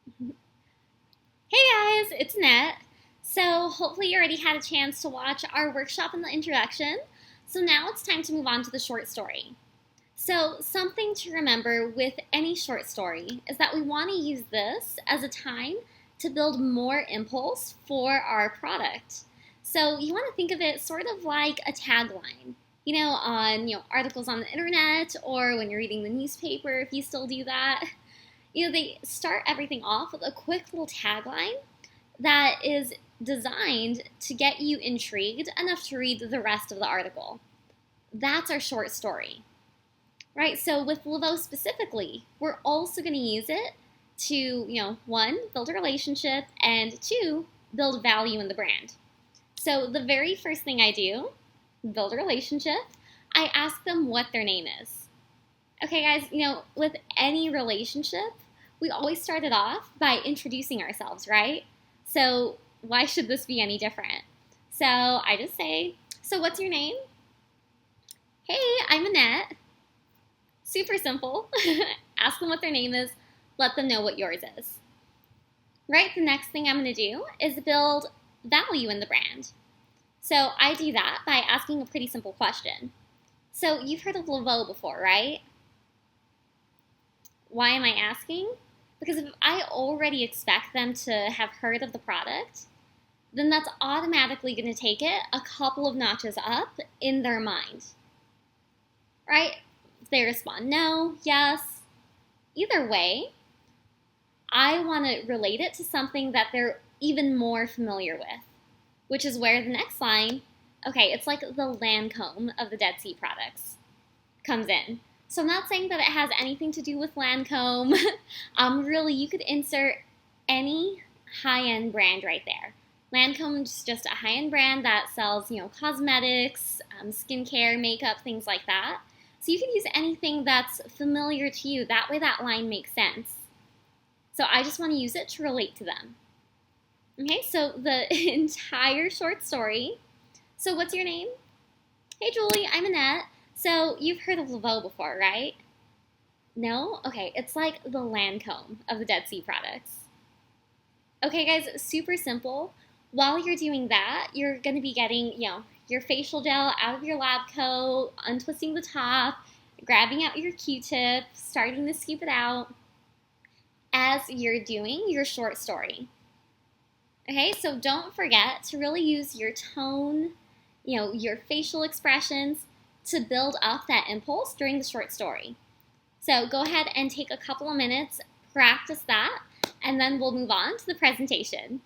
Hey guys, it's Annette. So, hopefully, you already had a chance to watch our workshop in the introduction. So, now it's time to move on to the short story. So, something to remember with any short story is that we want to use this as a time to build more impulse for our product. So, you want to think of it sort of like a tagline. On articles on the internet or when you're reading the newspaper, if you still do that. They start everything off with a quick little tagline that is designed to get you intrigued enough to read the rest of the article. That's our short story, right? So with Laveau specifically, we're also going to use it to, one, build a relationship, and two, build value in the brand. So the very first thing I do, build a relationship, I ask them what their name is. Okay, guys, with any relationship, we always start it off by introducing ourselves, right? So why should this be any different? So I just say, so what's your name? Hey, I'm Annette. Super simple. Ask them what their name is, let them know what yours is. Right, the next thing I'm going to do is build value in the brand. So I do that by asking a pretty simple question. So you've heard of Laveau before, right? Why am I asking? Because if I already expect them to have heard of the product, then that's automatically going to take it a couple of notches up in their mind. Right? If they respond no, yes, either way, I want to relate it to something that they're even more familiar with, which is where the next line, okay, it's like the Lancome of the Dead Sea products, comes in. So I'm not saying that it has anything to do with Lancome. Really, you could insert any high-end brand right there. Lancome's just a high-end brand that sells, cosmetics, skincare, makeup, things like that. So you can use anything that's familiar to you. That way that line makes sense. So I just want to use it to relate to them. Okay, so the entire short story. So what's your name? Hey, Julie, I'm Annette. So you've heard of Laveau before, right? No? Okay, it's like the Lancome of the Dead Sea products. Okay, guys, super simple. While you're doing that, you're going to be getting, your facial gel out of your lab coat, untwisting the top, grabbing out your Q-tip, starting to scoop it out as you're doing your short story. Okay, so don't forget to really use your tone, your facial expressions, to build up that impulse during the short story. So go ahead and take a couple of minutes, practice that, and then we'll move on to the presentation.